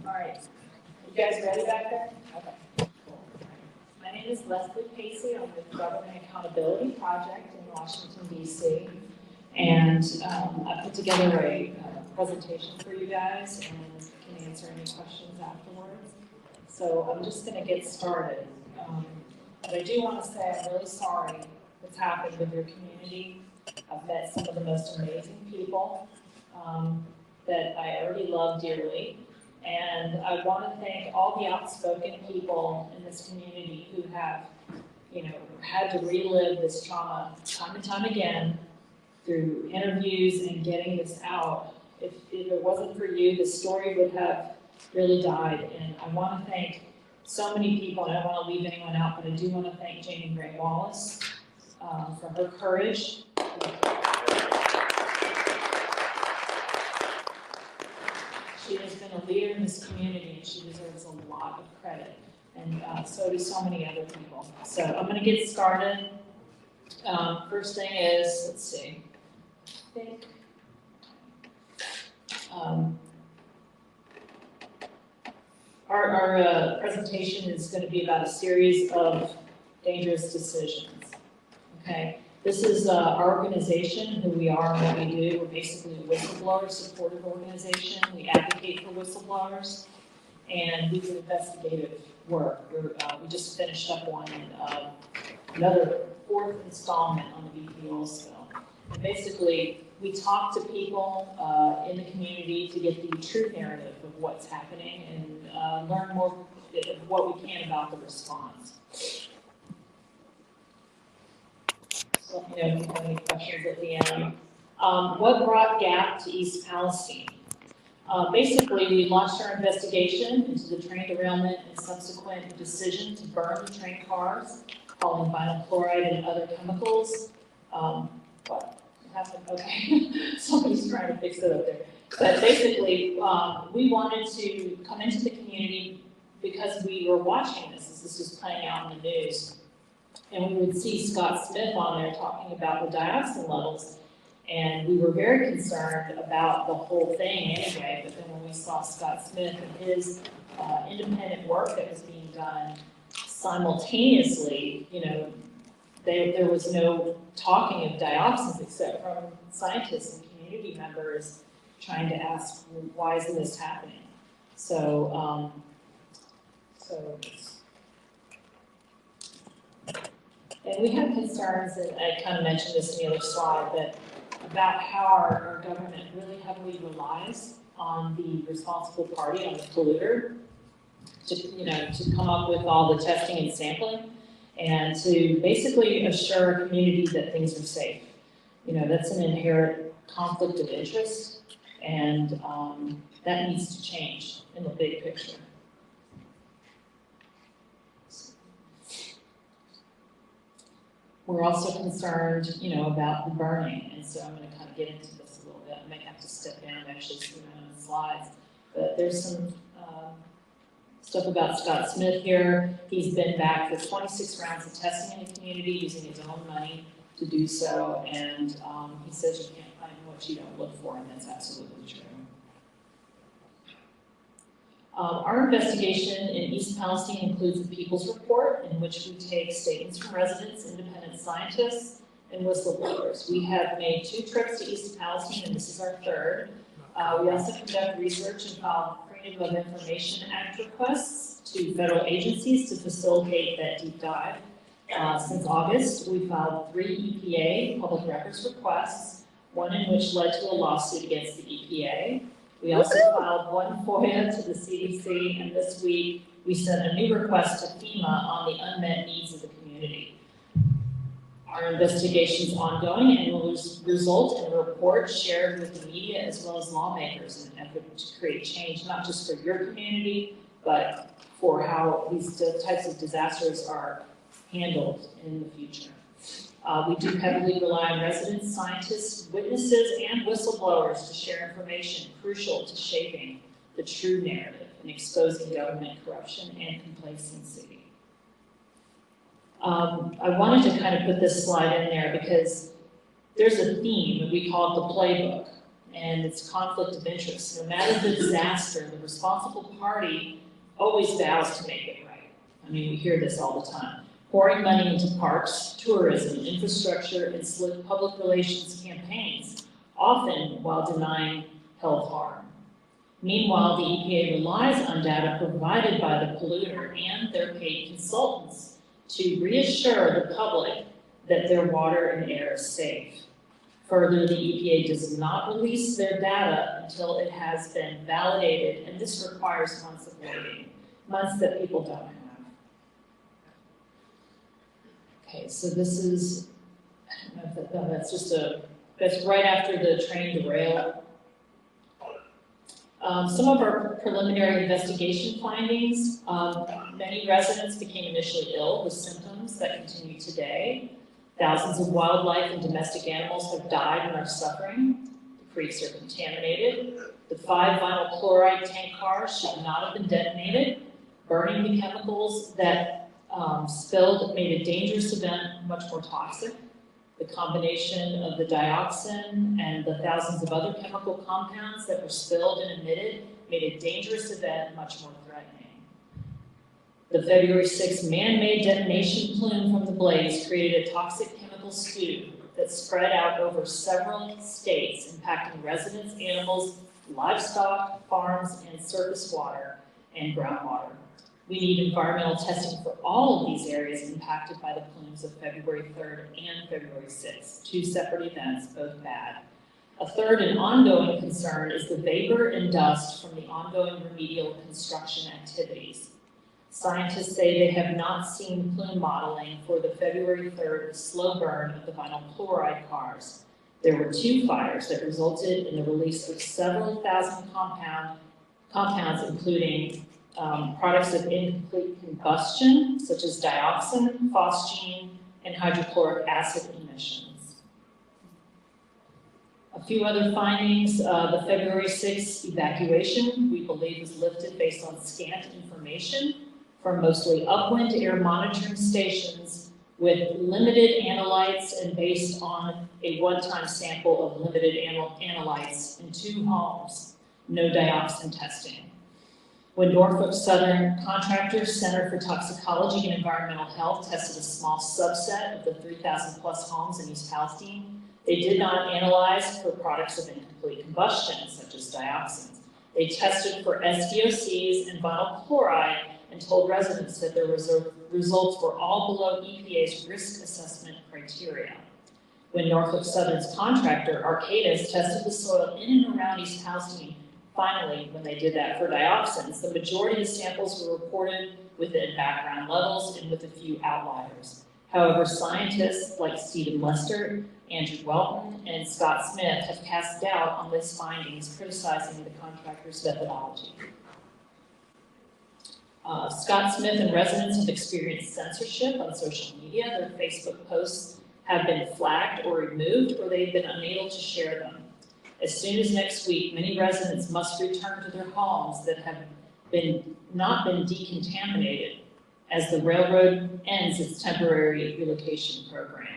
All right. You guys ready back there? Okay. Cool. My name is Lesley Pacey. I'm with the Government Accountability Project in Washington, D.C. And I put together a presentation for you guys and can answer any questions afterwards. So I'm just going to get started. But I do want to say I'm really sorry what's happened with your community. I've met some of the most amazing people that I already love dearly. And I want to thank all the outspoken people in this community who have, had to relive this trauma time and time again through interviews and getting this out. If it wasn't for you, the story would have really died. And I want to thank so many people, and I don't want to leave anyone out, but I do want to thank Janie Gray Wallace for her courage. She has been a leader in this community, and she deserves a lot of credit, and so do so many other people. So I'm going to get started. First thing is, let's see, I think, our presentation is going to be about a series of dangerous decisions, okay? This is our organization, who we are and what we do. We're basically a whistleblower-supported organization. We advocate for whistleblowers, and we do investigative work. We just finished up one, another fourth installment on the BP oil spill. And basically, we talk to people in the community to get the true narrative of what's happening and learn more of what we can about the response. Let me know if you have any questions at the end. What brought GAP to East Palestine? Basically, we launched our investigation into the train derailment and subsequent decision to burn the train cars, hauling vinyl chloride and other chemicals. What happened? Okay, somebody's trying to fix it up there. But basically, we wanted to come into the community because we were watching this as this was playing out in the news. And we would see Scott Smith on there talking about the dioxin levels. And we were very concerned about the whole thing anyway, but then when we saw Scott Smith and his independent work that was being done simultaneously, there was no talking of dioxins except from scientists and community members trying to ask, why isn't this happening? So, and we have concerns, and I kind of mentioned this in the other slide, but about how our government really heavily relies on the responsible party, on the polluter, to come up with all the testing and sampling, and to basically assure a community that things are safe. That's an inherent conflict of interest, and that needs to change in the big picture. We're also concerned, about the burning, and so I'm going to kind of get into this a little bit. I might have to step down and actually see on the slides, but there's some stuff about Scott Smith here. He's been back for 26 rounds of testing in the community using his own money to do so, and he says you can't find what you don't look for, and that's absolutely true. Our investigation in East Palestine includes a People's Report, in which we take statements from residents, independent scientists, and whistleblowers. We have made 2 trips to East Palestine, and this is our 3rd. We also conduct research and file Freedom of Information Act requests to federal agencies to facilitate that deep dive. Since August, we filed 3 EPA public records requests, one in which led to a lawsuit against the EPA. We also filed 1 FOIA to the CDC, and this week we sent a new request to FEMA on the unmet needs of the community. Our investigation is ongoing and will result in a report shared with the media as well as lawmakers in an effort to create change, not just for your community, but for how these types of disasters are handled in the future. We do heavily rely on residents, scientists, witnesses, and whistleblowers to share information crucial to shaping the true narrative and exposing government corruption and complacency. I wanted to kind of put this slide in there because there's a theme, and we call it the playbook. and it's conflict of interest. No matter the disaster, the responsible party always vows to make it right. I mean, we hear this all the time. Pouring money into parks, tourism, infrastructure, and slick public relations campaigns, often while denying health harm. Meanwhile, the EPA relies on data provided by the polluter and their paid consultants to reassure the public that their water and air is safe. Further, the EPA does not release their data until it has been validated, and this requires months of waiting, months that people don't have. Okay, so this is, I don't know if that's right after the train derailed. Some of our preliminary investigation findings, many residents became initially ill with symptoms that continue today. Thousands of wildlife and domestic animals have died and are suffering. The creeks are contaminated. The 5 vinyl chloride tank cars should not have been detonated. Burning the chemicals that spilled made a dangerous event much more toxic. The combination of the dioxin and the thousands of other chemical compounds that were spilled and emitted made a dangerous event much more threatening. The February 6th man-made detonation plume from the blaze created a toxic chemical stew that spread out over several states, impacting residents, animals, livestock, farms, and surface water and groundwater. We need environmental testing for all of these areas impacted by the plumes of February 3rd and February 6th, 2 separate events, both bad. A third and ongoing concern is the vapor and dust from the ongoing remedial construction activities. Scientists say they have not seen plume modeling for the February 3rd slow burn of the vinyl chloride cars. There were 2 fires that resulted in the release of several thousand compounds, including products of incomplete combustion, such as dioxin, phosgene, and hydrochloric acid emissions. A few other findings, the February 6th evacuation, we believe, was lifted based on scant information from mostly upwind air monitoring stations with limited analytes and based on a one-time sample of limited analytes in 2 homes, no dioxin testing. When Norfolk Southern Contractors Center for Toxicology and Environmental Health tested a small subset of the 3,000 plus homes in East Palestine, they did not analyze for products of incomplete combustion, such as dioxins. They tested for SDOCs and vinyl chloride and told residents that their results were all below EPA's risk assessment criteria. When Norfolk Southern's contractor, Arcadis, tested the soil in and around East Palestine, finally, when they did that for dioxins, the majority of samples were reported within background levels and with a few outliers. However, scientists like Stephen Lester, Andrew Welton, and Scott Smith have cast doubt on these findings, criticizing the contractor's methodology. Scott Smith and residents have experienced censorship on social media. Their Facebook posts have been flagged or removed, or they've been unable to share them. As soon as next week, many residents must return to their homes that have not been decontaminated as the railroad ends its temporary relocation program.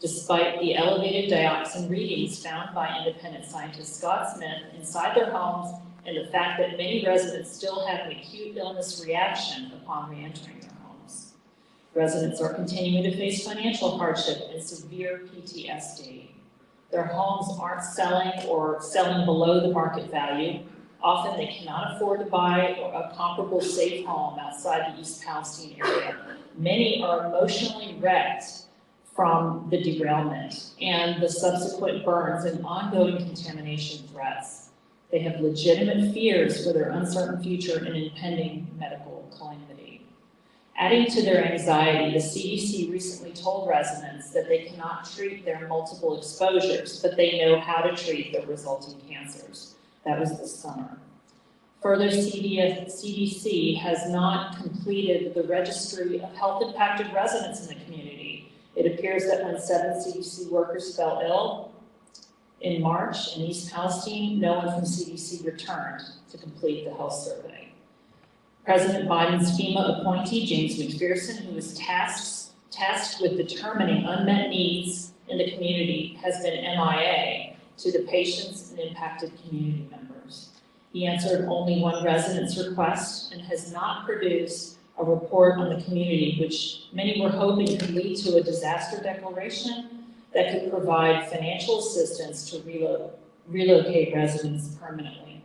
Despite the elevated dioxin readings found by independent scientist Scott Smith inside their homes and the fact that many residents still have an acute illness reaction upon re-entering their homes. Residents are continuing to face financial hardship and severe PTSD. Their homes aren't selling or selling below the market value. Often they cannot afford to buy a comparable safe home outside the East Palestine area. Many are emotionally wrecked from the derailment and the subsequent burns and ongoing contamination threats. They have legitimate fears for their uncertain future and impending medical calamity. Adding to their anxiety, the CDC recently told residents that they cannot treat their multiple exposures, but they know how to treat the resulting cancers. That was this summer. Further, CDC has not completed the registry of health impacted residents in the community. It appears that when 7 CDC workers fell ill in March in East Palestine, no one from CDC returned to complete the health survey. President Biden's FEMA appointee, James McPherson, who was tasked with determining unmet needs in the community, has been MIA, to the patients and impacted community members. He answered only one resident's request and has not produced a report on the community, which many were hoping could lead to a disaster declaration that could provide financial assistance to relocate residents permanently.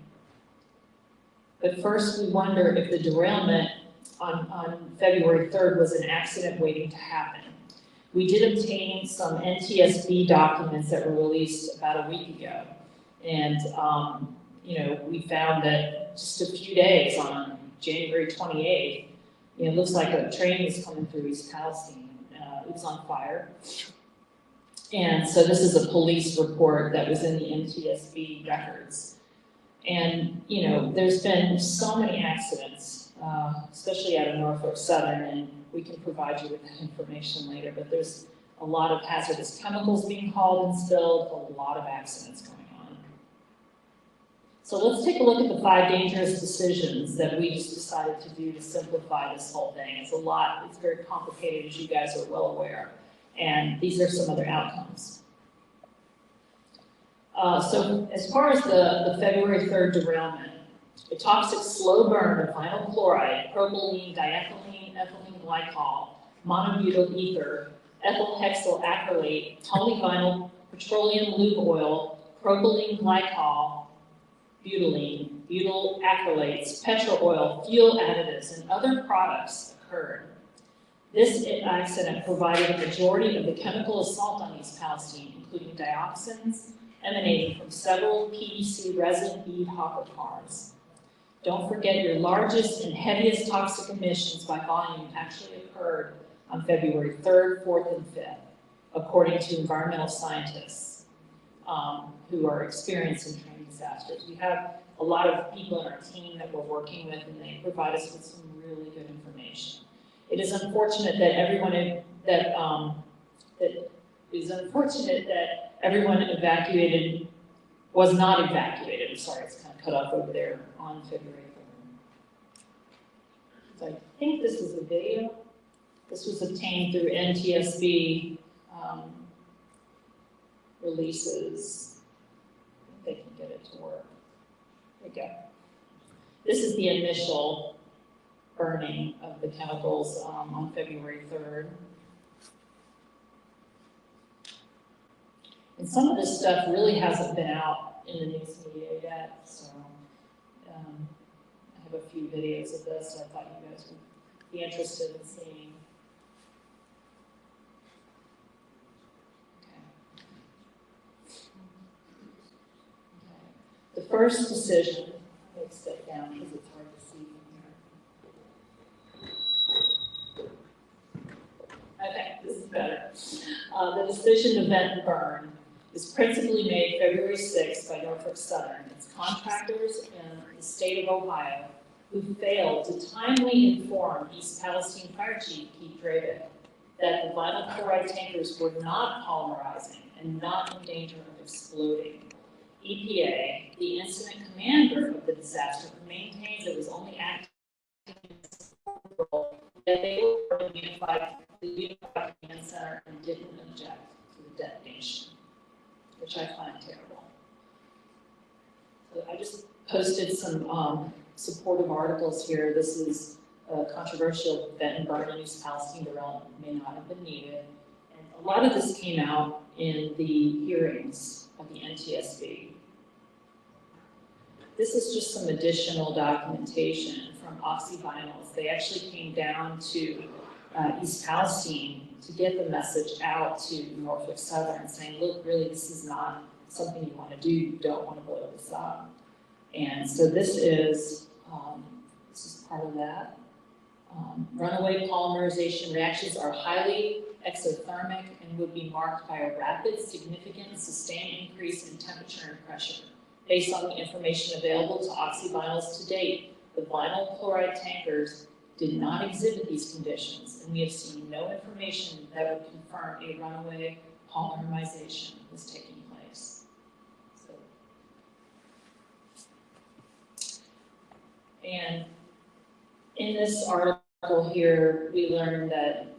But first, we wonder if the derailment on February 3rd was an accident waiting to happen. We did obtain some NTSB documents that were released about a week ago. And, we found that just a few days on January 28th, it looks like a train was coming through East Palestine. It was on fire. And so this is a police report that was in the NTSB records. And, there's been so many accidents, especially out of Norfolk Southern, and we can provide you with that information later, but there's a lot of hazardous chemicals being hauled and spilled, a lot of accidents going on. So let's take a look at the 5 dangerous decisions that we just decided to do to simplify this whole thing. It's a lot, it's very complicated, as you guys are well aware, and these are some other outcomes. So as far as the February 3rd derailment, a toxic slow burn of vinyl chloride, propylene, diethylene, ethylene glycol, monobutyl ether, ethyl hexyl acrylate, polyvinyl petroleum lube oil, propylene glycol, butylene, butyl acrylates, petrol oil, fuel additives, and other products occurred. This accident provided a majority of the chemical assault on East Palestine, including dioxins emanating from several PDC resin bead hopper cars. Don't forget your largest and heaviest toxic emissions by volume actually occurred on February 3rd, 4th, and 5th, according to environmental scientists who are experienced in train disasters. We have a lot of people in our team that we're working with, and they provide us with some really good information. It is unfortunate that everyone evacuated was not evacuated. I'm sorry, it's kind of cut off over there on February 3rd. So I think this is a video. This was obtained through NTSB releases. I think they can get it to work. There we go. This is the initial burning of the chemicals on February 3rd. And some of this stuff really hasn't been out in the news media yet, so I have a few videos of this I thought you guys would be interested in seeing. Okay. The first decision, let's step down because it's hard to see from here. Okay, this is better. The decision to vent burn is principally made February 6th by Norfolk Southern, its contractors in the state of Ohio, who failed to timely inform East Palestine Fire Chief Keith Drabek that the vinyl chloride tankers were not polymerizing and not in danger of exploding. EPA, the incident commander of the disaster, maintains it was only acting in support role, that they were the Unified Command Center and didn't object to the detonation, which I find terrible. So I just posted some supportive articles here. This is a controversial vent and burn in East Palestine derailment may not have been needed. And a lot of this came out in the hearings of the NTSB. This is just some additional documentation from oxyvinyls. They actually came down to East Palestine to get the message out to Norfolk Southern, saying, look, really, this is not something you want to do. You don't want to blow this up. And so this is part of that. Runaway polymerization reactions are highly exothermic and would be marked by a rapid, significant, sustained increase in temperature and pressure. Based on the information available to oxyvinyls to date, the vinyl chloride tankers did not exhibit these conditions, and we have seen no information that would confirm a runaway polymerization was taking place. And in this article here, we learned that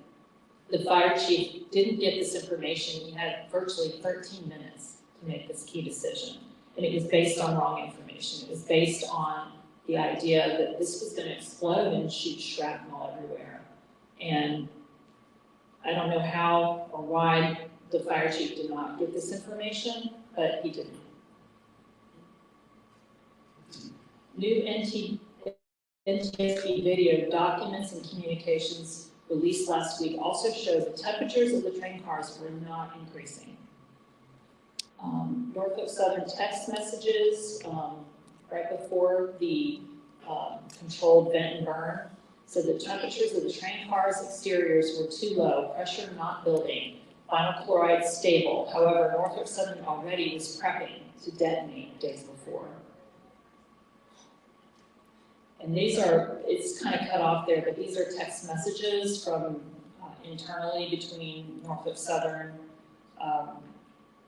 the fire chief didn't get this information. He had virtually 13 minutes to make this key decision. And it was based on wrong information. It was based on the idea that this was going to explode and shoot shrapnel everywhere. And I don't know how or why the fire chief did not get this information, but he didn't. New NTSB video documents and communications released last week also showed the temperatures of the train cars were not increasing. Norfolk Southern text messages right before the controlled vent and burn said the temperatures of the train cars' exteriors were too low, pressure not building, vinyl chloride stable. However, Norfolk Southern already was prepping to detonate days before. And these are, it's kind of cut off there, but these are text messages from internally between Norfolk Southern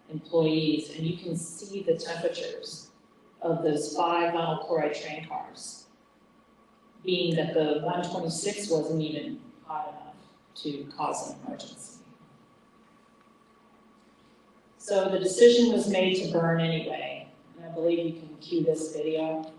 employees, and you can see the temperatures of those 5 vinyl chloride train cars, being that the 126 wasn't even hot enough to cause an emergency. So the decision was made to burn anyway, and I believe you can cue this video.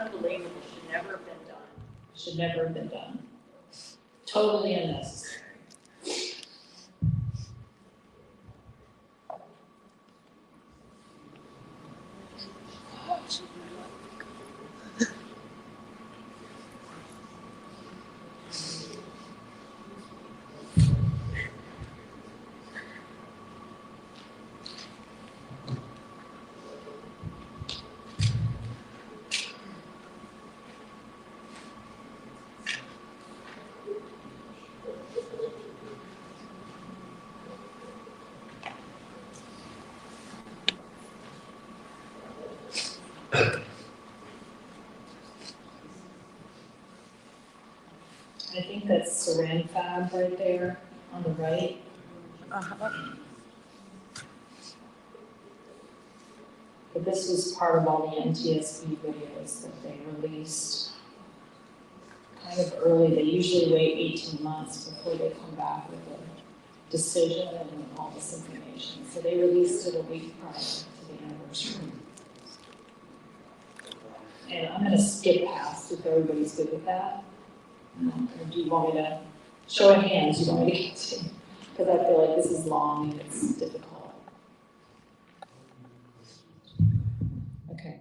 unbelievable. Should never have been done. Should never have been done. Totally unnecessary. I think that's saran fab right there on the right. But this was part of all the NTSB videos that they released kind of early. They usually wait 18 months before they come back with a decision and all this information. So they released it a week prior to the anniversary. And I'm going to skip past if everybody's good with that. Or do you want me to show of hands? You want me to get to? Because I feel like this is long and it's difficult. Okay.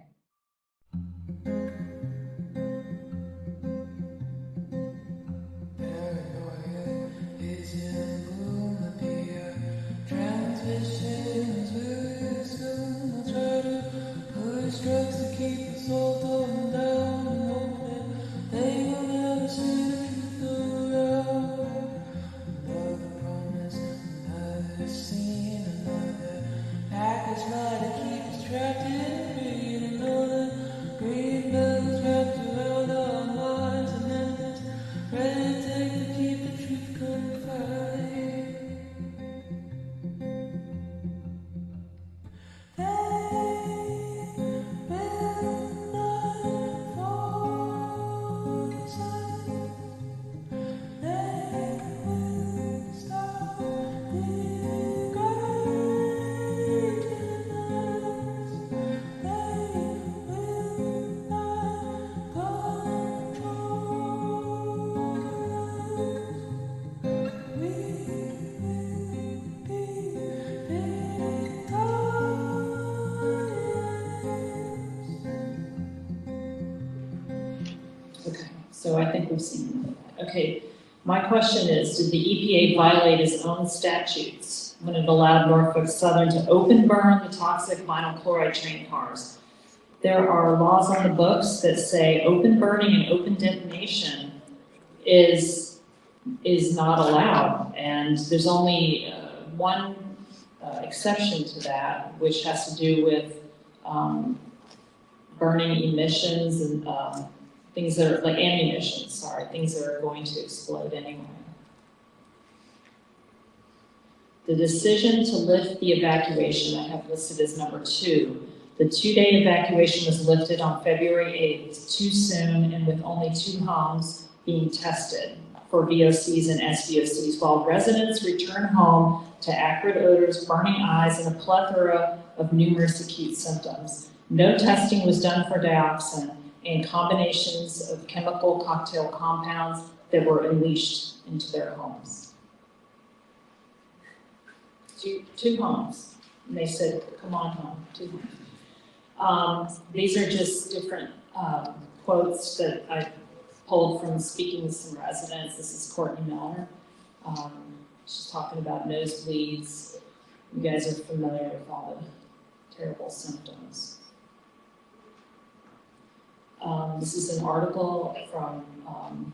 So I think we've seen that. Okay, my question is, did the EPA violate its own statutes when it allowed Norfolk Southern to open burn the toxic vinyl chloride train cars? There are laws on the books that say open burning and open detonation is not allowed, and there's only one exception to that, which has to do with burning emissions and things that are like ammunition, things that are going to explode anyway. The decision to lift the evacuation I have listed as number 2. The 2-day evacuation was lifted on February 8th, too soon and with only 2 homes being tested for VOCs and SVOCs, while residents return home to acrid odors, burning eyes, and a plethora of numerous acute symptoms. No testing was done for dioxin and combinations of chemical cocktail compounds that were unleashed into their homes. Two homes. And they said, come on home, 2 homes. These are just different quotes that I pulled from speaking with some residents. This is Courtney Miller. She's talking about nosebleeds. You guys are familiar with all the terrible symptoms. This is an article from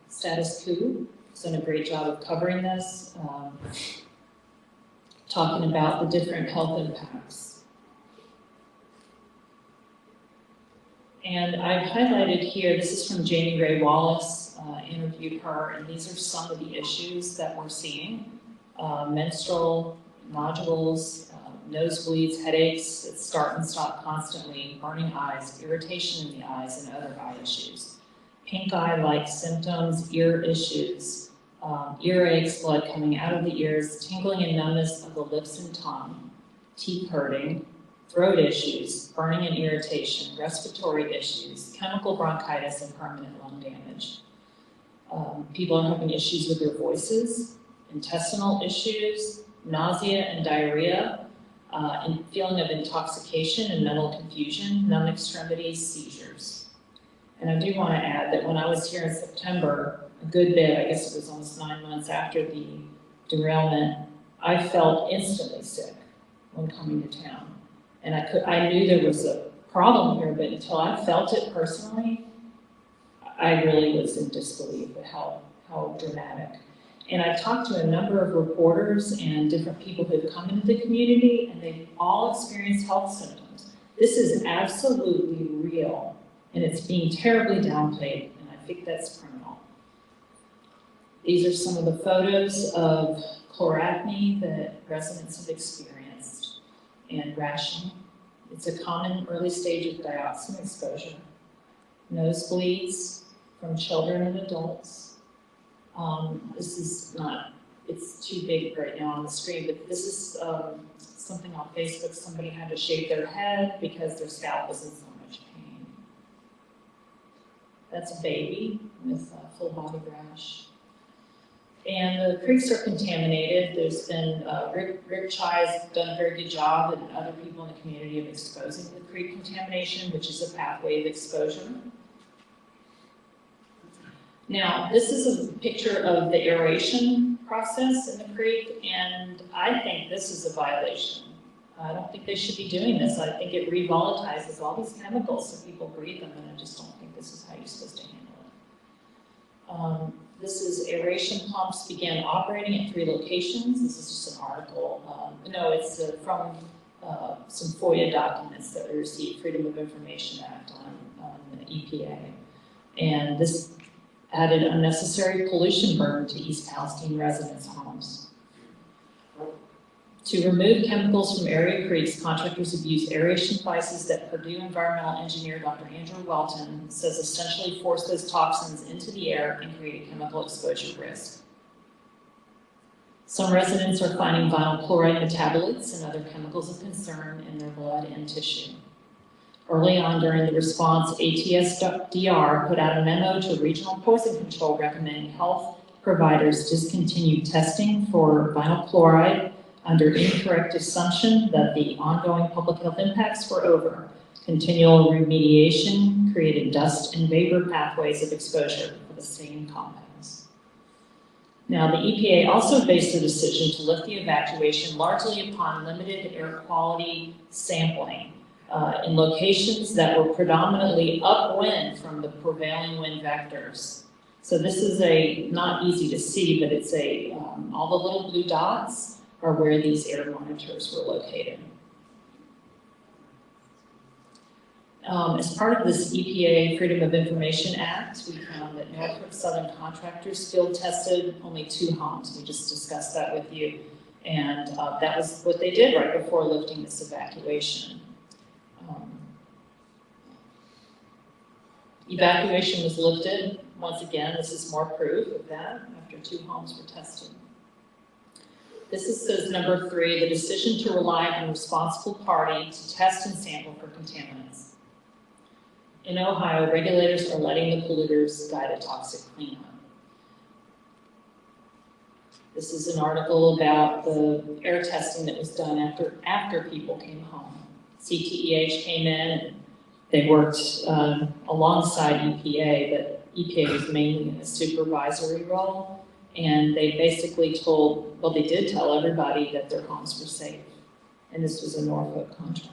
Status Quo. It's done a great job of covering this, talking about the different health impacts. And I've highlighted here, this is from Janie Ray Wallace, interviewed her, and these are some of the issues that we're seeing. Menstrual nodules, nosebleeds, headaches that start and stop constantly, burning eyes, irritation in the eyes, and other eye issues. Pink eye-like symptoms, ear issues, earaches, blood coming out of the ears, tingling and numbness of the lips and tongue, teeth hurting, throat issues, burning and irritation, respiratory issues, chemical bronchitis, and permanent lung damage. People are having issues with their voices, intestinal issues, nausea and diarrhea, and feeling of intoxication and mental confusion, numb extremities, seizures. And I do want to add that when I was here in September, a good bit, I guess it was almost 9 months after the derailment, I felt instantly sick when coming to town. And I knew there was a problem here, but until I felt it personally, I really was in disbelief at how dramatic. And I've talked to a number of reporters and different people who have come into the community, and they've all experienced health symptoms. This is absolutely real, and it's being terribly downplayed, and I think that's criminal. These are some of the photos of chloracne that residents have experienced, and rash. It's a common early stage of dioxin exposure. Nosebleeds from children and adults. This is not, it's too big right now on the screen, but this is something on Facebook. Somebody had to shave their head because their scalp was in so much pain. That's a baby with a full body rash. And the creeks are contaminated. There's been, Rick Chai's done a very good job, and other people in the community of exposing the creek contamination, which is a pathway of exposure. Now, this is a picture of the aeration process in the creek, and I think this is a violation. I don't think they should be doing this. I think it revolatilizes all these chemicals so people breathe them, and I just don't think this is how you're supposed to handle it. This is aeration pumps began operating at 3 locations. This is just an article. No, it's from some FOIA documents that we received, Freedom of Information Act on the EPA. And this added unnecessary pollution burden to East Palestine residents' homes. To remove chemicals from area creeks, contractors have used aeration devices that Purdue environmental engineer Dr. Andrew Welton says essentially force those toxins into the air and create a chemical exposure risk. Some residents are finding vinyl chloride metabolites and other chemicals of concern in their blood and tissue. Early on during the response, ATSDR put out a memo to Regional Poison Control recommending health providers discontinue testing for vinyl chloride under incorrect assumption that the ongoing public health impacts were over. Continual remediation created dust and vapor pathways of exposure for the same compounds. Now, the EPA also based the decision to lift the evacuation largely upon limited air quality sampling in locations that were predominantly upwind from the prevailing wind vectors. So this is not easy to see, but it's all the little blue dots are where these air monitors were located. As part of this EPA Freedom of Information Act, we found that Norfolk Southern contractors field tested only 2 homes. We just discussed that with you. And that was what they did right before lifting this evacuation. Evacuation was lifted. Once again, this is more proof of that after 2 homes were tested. This says number 3, the decision to rely on a responsible party to test and sample for contaminants. In Ohio, regulators are letting the polluters guide a toxic cleanup. This is an article about the air testing that was done after people came home. CTEH came in and they worked alongside EPA, but EPA was mainly in a supervisory role. And they basically they did tell everybody that their homes were safe. And this was a Norfolk contractor.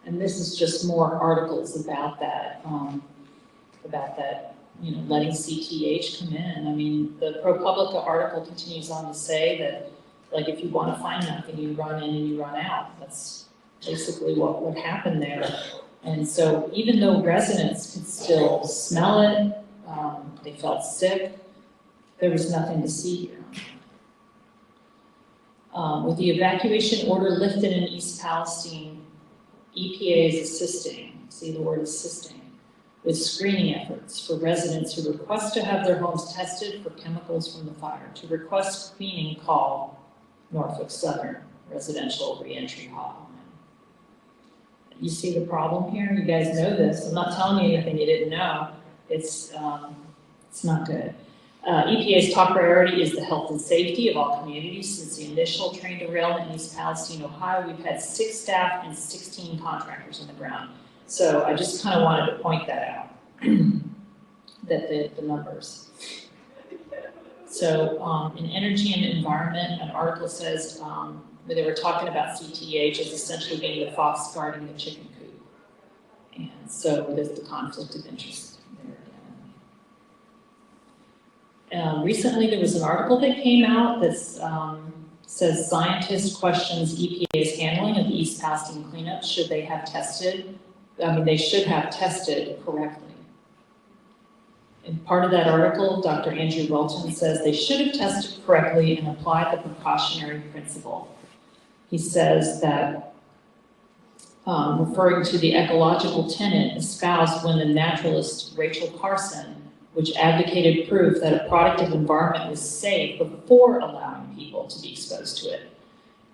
And this is just more articles about that, letting CTH come in. I mean, the ProPublica article continues on to say that, like, if you want to find nothing, you run in and you run out. That's basically what happened there. And so even though residents could still smell it, they felt sick, there was nothing to see here. With the evacuation order lifted in East Palestine, EPA is assisting, see the word assisting, with screening efforts for residents who request to have their homes tested for chemicals from the fire. To request screening, call Norfolk Southern Residential Reentry Hotline. You see the problem here? You guys know this. I'm not telling you anything you didn't know. It's not good. EPA's top priority is the health and safety of all communities. Since the initial train derailment in East Palestine, Ohio, we've had 6 staff and 16 contractors on the ground. So I just kind of wanted to point that out, that the numbers. So in Energy and Environment, an article says that they were talking about CTEH as essentially being the fox guarding the chicken coop. And so there's the conflict of interest there. Recently there was an article that came out that says scientists questions EPA's handling of the East Palestine cleanup. Should they have tested? They should have tested correctly. And part of that article, Dr. Andrew Welton says they should have tested correctly and applied the precautionary principle. He says that, referring to the ecological tenet espoused when the naturalist Rachel Carson, which advocated proof that a product of environment was safe before allowing people to be exposed to it.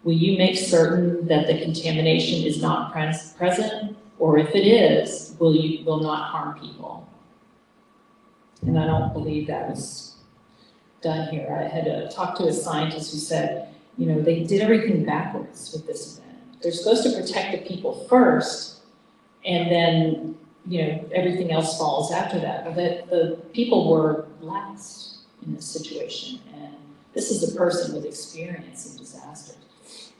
Will you make certain that the contamination is not present, or if it is, will not harm people? And I don't believe that was done here. I had talked to a scientist who said, they did everything backwards with this event. They're supposed to protect the people first, and then, everything else follows after that. But the people were last in this situation, and this is a person with experience in disasters.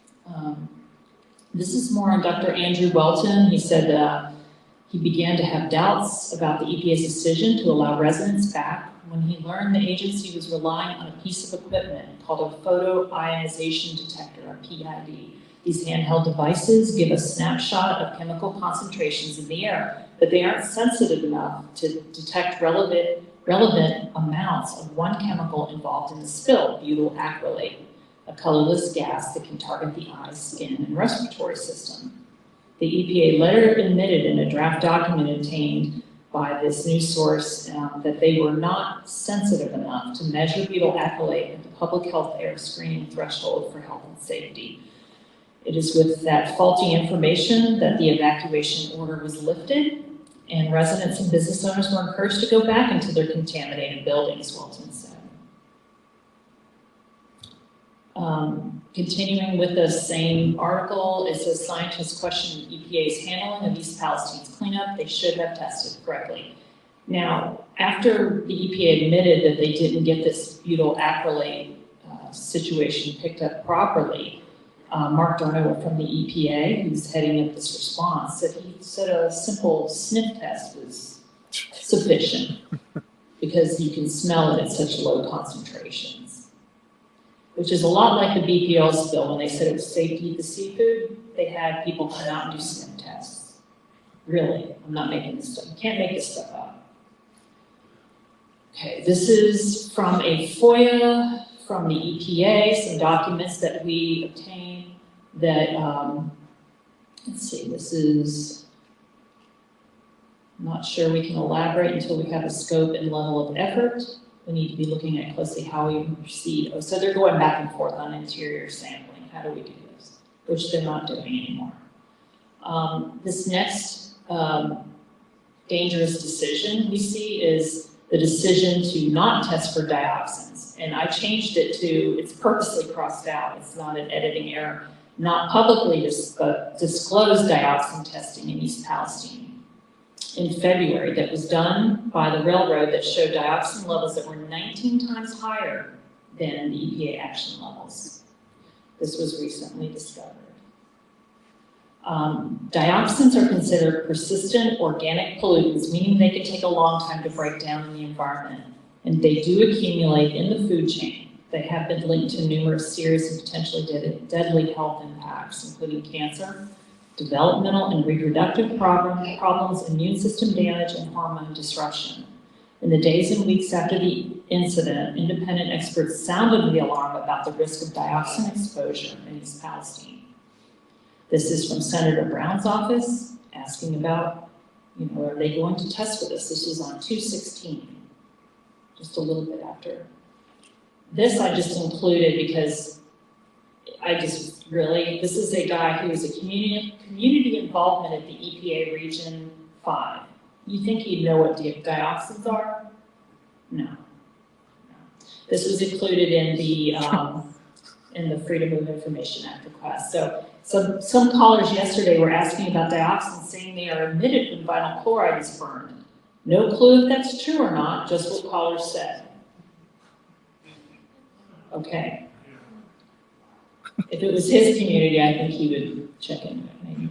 This is more on Dr. Andrew Welton. He said he began to have doubts about the EPA's decision to allow residents back when he learned the agency was relying on a piece of equipment called a photoionization detector, or PID. These handheld devices give a snapshot of chemical concentrations in the air, but they aren't sensitive enough to detect relevant amounts of one chemical involved in the spill, butyl acrylate, a colorless gas that can target the eyes, skin, and respiratory system. The EPA later admitted in a draft document obtained by this news source that they were not sensitive enough to measure butyl acrylate at the public health air screening threshold for health and safety. It is with that faulty information that the evacuation order was lifted, and residents and business owners were encouraged to go back into their contaminated buildings, Welton said. Continuing with the same article, it says scientists question EPA's handling of East Palestine's cleanup. They should have tested correctly. Now, after the EPA admitted that they didn't get this butyl acrylate situation picked up properly, Mark Darno from the EPA, who's heading up this response, said a simple sniff test was sufficient because you can smell it at such low concentrations. Which is a lot like the BPL spill. When they said it was safe to eat the seafood, they had people come out and do sniff tests. Really, I'm not making this stuff. You can't make this stuff up. Okay, this is from a FOIA from the EPA, some documents that we obtained that, let's see, this is, I'm not sure we can elaborate until we have a scope and level of effort. We need to be looking at closely how we proceed. Oh, so they're going back and forth on interior sampling. How do we do this? Which they're not doing anymore. This next dangerous decision we see is the decision to not test for dioxins. And I changed it to, it's purposely crossed out. It's not an editing error. Not publicly disclose dioxin testing in East Palestine in February that was done by the railroad that showed dioxin levels that were 19 times higher than the EPA action levels. This was recently discovered. Dioxins are considered persistent organic pollutants, meaning they can take a long time to break down in the environment, and they do accumulate in the food chain. They have been linked to numerous serious and potentially deadly health impacts, including cancer, developmental and reproductive problems, immune system damage, and hormone disruption. In the days and weeks after the incident, independent experts sounded the alarm about the risk of dioxin exposure in East Palestine. This is from Senator Brown's office, asking about, are they going to test for this? This was on 2/16, just a little bit after. This I just included because this is a guy who is a community involvement at the EPA Region 5. You think he'd know what dioxins are? No. This was included in the Freedom of Information Act request. So some callers yesterday were asking about dioxins, saying they are emitted when vinyl chloride is burned. No clue if that's true or not, just what callers said. Okay. If it was his community, I think he would check into it, maybe.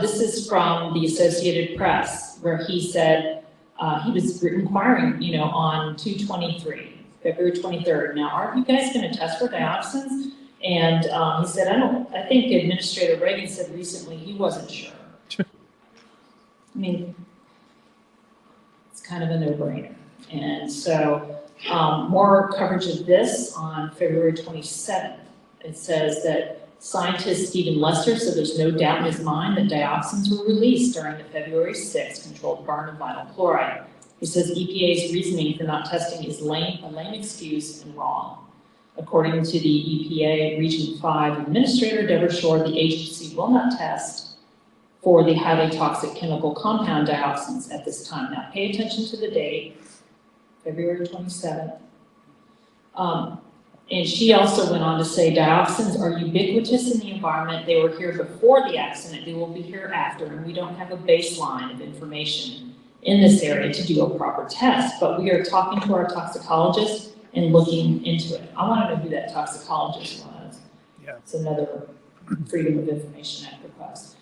This is from the Associated Press, where he said he was inquiring, on 2/23, February 23rd. Now, aren't you guys going to test for dioxins? And he said, I think Administrator Reagan said recently he wasn't sure. I mean, it's kind of a no-brainer. And so more coverage of this on February 27th. It says that scientist Stephen Lester said there's no doubt in his mind that dioxins were released during the February 6th controlled burn of vinyl chloride. He says EPA's reasoning for not testing is a lame excuse and wrong. According to the EPA Region 5 Administrator Deborah Shore, the agency will not test for the highly toxic chemical compound dioxins at this time. Now pay attention to the date, February 27th. And she also went on to say dioxins are ubiquitous in the environment. They were here before the accident. They will be here after, and we don't have a baseline of information in this area to do a proper test. But we are talking to our toxicologist and looking into it. I want to know who that toxicologist was. Yeah. It's another Freedom of Information Act request.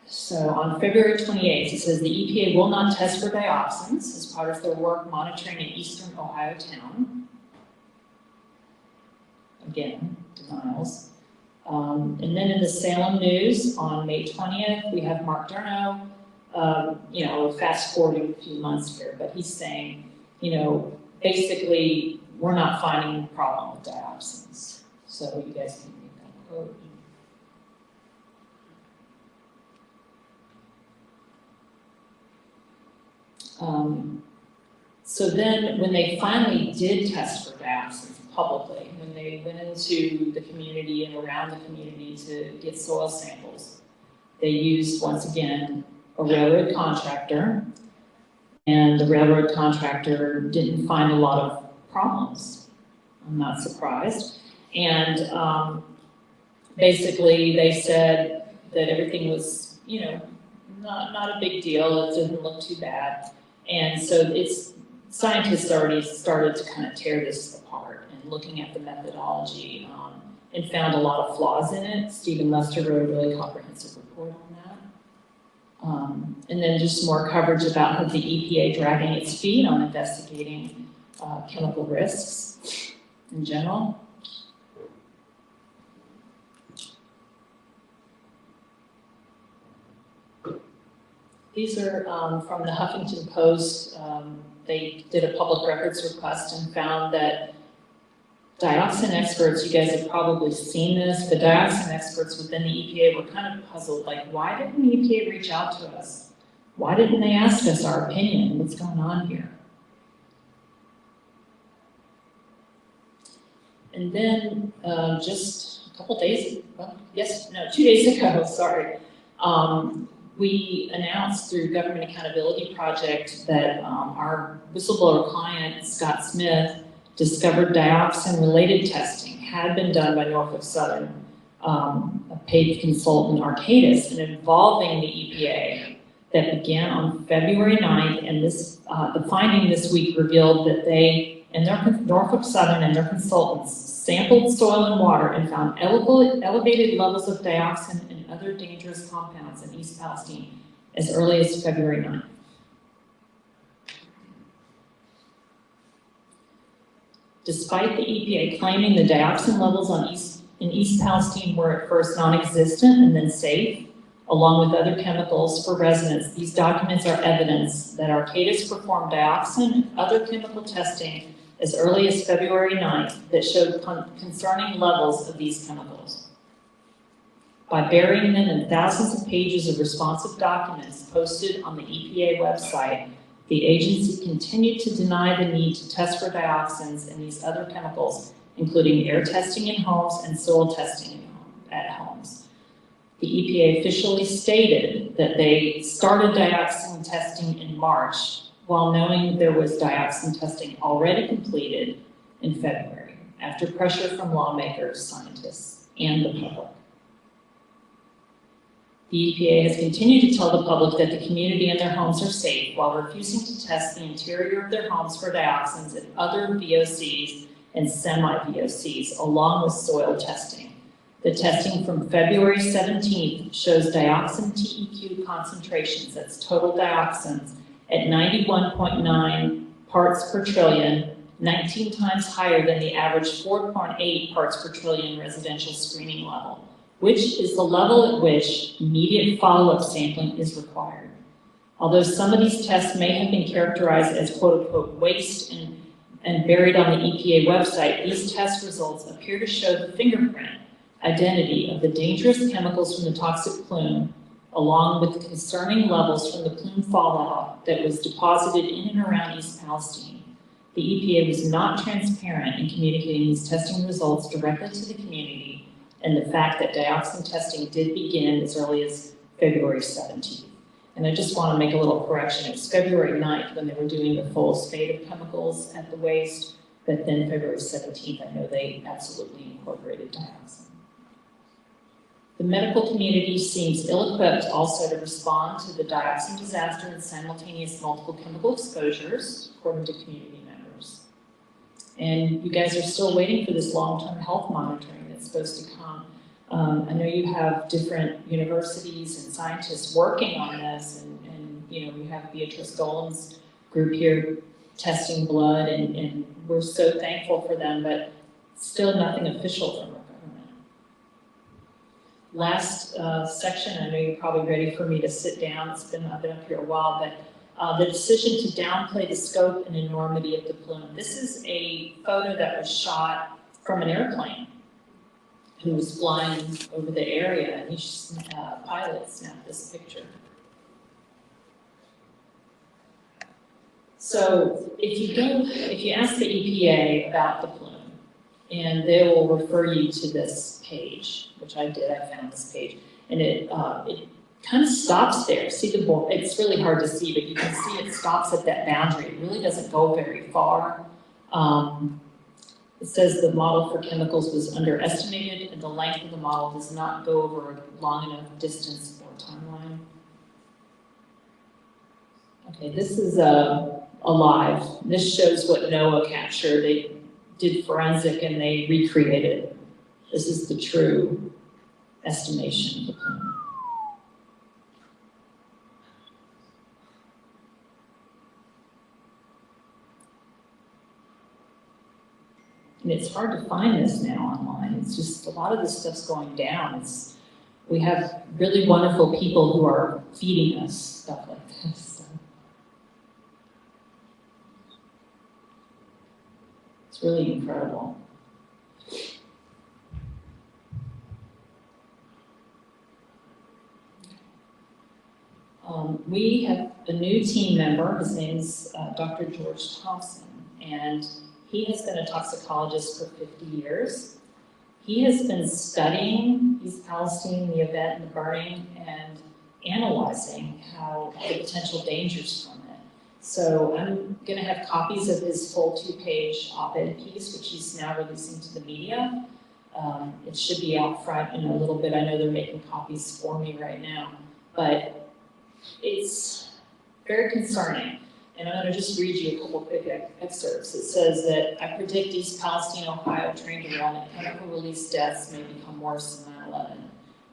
So on February 28th, it says the EPA will not test for dioxins as part of their work monitoring an eastern Ohio town. Again, denials. And then in the Salem News on May 20th, we have Mark Durno, fast forwarding a few months here, but he's saying, basically, we're not finding a problem with dioxins. So you guys can read that quote. So then when they finally did test for dioxins publicly, when they went into the community and around the community to get soil samples, they used, once again, a railroad contractor, and the railroad contractor didn't find a lot of problems. I'm not surprised. And basically they said that everything was, not a big deal. It didn't look too bad. And so scientists already started to kind of tear this apart and looking at the methodology and found a lot of flaws in it. Stephen Lester wrote a really comprehensive report on that. And then just more coverage about the EPA dragging its feet on investigating chemical risks in general. These are from the Huffington Post. They did a public records request and found that dioxin experts, you guys have probably seen this, the dioxin experts within the EPA were kind of puzzled, like, why didn't the EPA reach out to us? Why didn't they ask us our opinion? What's going on here? And then just a couple days, 2 days ago, sorry, we announced through Government Accountability Project that our whistleblower client, Scott Smith, discovered dioxin-related testing had been done by Norfolk Southern, a paid consultant, Arcadis, and involving the EPA that began on February 9th, and the finding this week revealed that they, and Norfolk Southern and their consultants, sampled soil and water and found elevated levels of dioxin and other dangerous compounds in East Palestine as early as February 9th. Despite the EPA claiming the dioxin levels in East Palestine were at first non-existent and then safe, along with other chemicals for residents, these documents are evidence that Arcadis performed dioxin and other chemical testing as early as February 9th that showed concerning levels of these chemicals. By burying them in thousands of pages of responsive documents posted on the EPA website, the agency continued to deny the need to test for dioxins and these other chemicals, including air testing in homes and soil testing at homes. The EPA officially stated that they started dioxin testing in March, while knowing there was dioxin testing already completed in February, after pressure from lawmakers, scientists, and the public. The EPA has continued to tell the public that the community and their homes are safe, while refusing to test the interior of their homes for dioxins and other VOCs and semi-VOCs, along with soil testing. The testing from February 17th shows dioxin TEQ concentrations, that's total dioxins, at 91.9 parts per trillion, 19 times higher than the average 4.8 parts per trillion residential screening level, which is the level at which immediate follow-up sampling is required. Although some of these tests may have been characterized as quote-unquote waste and buried on the EPA website, these test results appear to show the fingerprint identity of the dangerous chemicals from the toxic plume, along with concerning levels from the plume fallout that was deposited in and around East Palestine. The EPA was not transparent in communicating these testing results directly to the community, and the fact that dioxin testing did begin as early as February 17th. And I just want to make a little correction. It was February 9th when they were doing the full spate of chemicals at the waste, but then February 17th, I know they absolutely incorporated dioxin. The medical community seems ill-equipped also to respond to the dioxin disaster and simultaneous multiple chemical exposures, according to community members. And you guys are still waiting for this long-term health monitoring that's supposed to come. I know you have different universities and scientists working on this, and you know, we have Beatrice Golan's group here testing blood, and we're so thankful for them, but still nothing official from our government. Last section, I know you're probably ready for me to sit down. I've been up here a while, but the decision to downplay the scope and enormity of the plume. This is a photo that was shot from an airplane who was flying over the area, and each pilot snapped this picture. So if you ask the EPA about the plume, and they will refer you to this page, which I did, I found this page, and it kind of stops there. See the board, it's really hard to see, but you can see it stops at that boundary. It really doesn't go very far. It says the model for chemicals was underestimated, and the length of the model does not go over a long enough distance or timeline. Okay, this is alive. This shows what NOAA captured. They did forensic and they recreated. This is the true estimation of the plume. And it's hard to find this now online. It's just a lot of this stuff's going down. We have really wonderful people who are feeding us stuff like this. So it's really incredible. We have a new team member. His name's Dr. George Thompson, and he has been a toxicologist for 50 years. He has been studying East Palestine, the event and the burning, and analyzing the potential dangers from it. So I'm going to have copies of his full 2-page op-ed piece, which he's now releasing to the media. It should be out front in a little bit. I know they're making copies for me right now, but it's very concerning. And I'm going to just read you a couple quick excerpts. It says that I predict East Palestine, Ohio train derailment chemical release deaths may become worse than 9/11.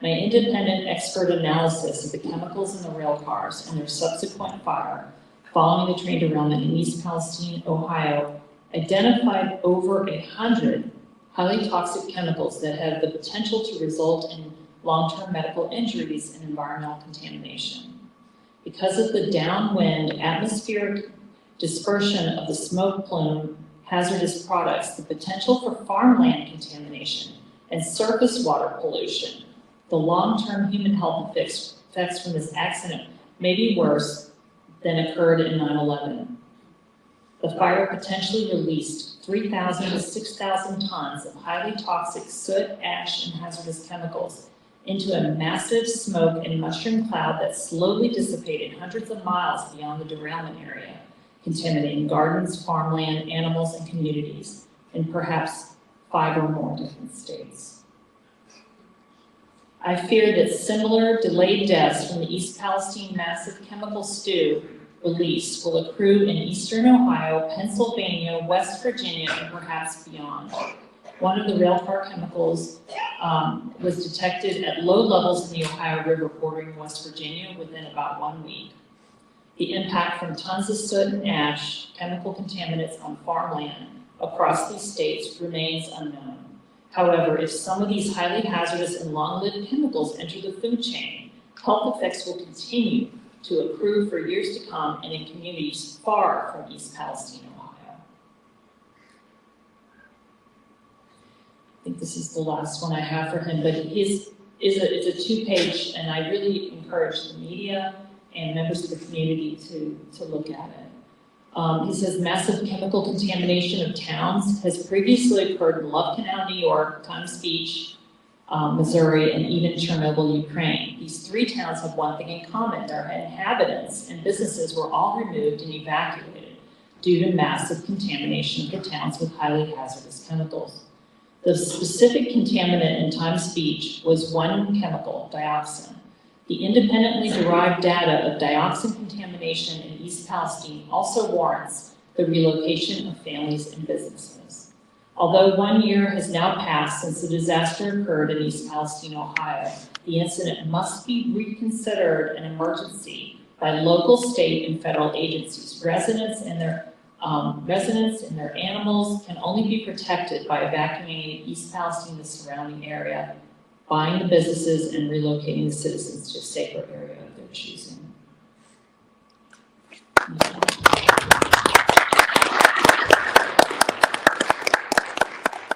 My independent expert analysis of the chemicals in the rail cars and their subsequent fire following the train derailment in East Palestine, Ohio, identified over 100 highly toxic chemicals that have the potential to result in long-term medical injuries and environmental contamination. Because of the downwind atmospheric dispersion of the smoke plume hazardous products, the potential for farmland contamination and surface water pollution, the long-term human health effects from this accident may be worse than occurred in 9/11. The fire potentially released 3,000 to 6,000 tons of highly toxic soot, ash, and hazardous chemicals into a massive smoke and mushroom cloud that slowly dissipated hundreds of miles beyond the derailment area, contaminating gardens, farmland, animals, and communities in perhaps 5 or more different states. I fear that similar delayed deaths from the East Palestine massive chemical stew release will accrue in eastern Ohio, Pennsylvania, West Virginia, and perhaps beyond. One of the railcar chemicals was detected at low levels in the Ohio River bordering West Virginia within about 1 week. The impact from tons of soot and ash, chemical contaminants on farmland across these states remains unknown. However, if some of these highly hazardous and long-lived chemicals enter the food chain, health effects will continue to accrue for years to come and in communities far from East Palestine, Ohio. I think this is the last one I have for him, but it's a 2-page, and I really encourage the media and members of the community to look at it. He says massive chemical contamination of towns has previously occurred in Love Canal, New York, Times Beach, Missouri, and even Chernobyl, Ukraine. These 3 towns have one thing in common. Their inhabitants and businesses were all removed and evacuated due to massive contamination of the towns with highly hazardous chemicals. The specific contaminant in Times Beach was one chemical, dioxin. The independently derived data of dioxin contamination in East Palestine also warrants the relocation of families and businesses. Although 1 year has now passed since the disaster occurred in East Palestine, Ohio, the incident must be reconsidered an emergency by local, state, and federal agencies. Residents and their animals can only be protected by evacuating East Palestine and the surrounding area, buying the businesses, and relocating the citizens to a safer area of their choosing.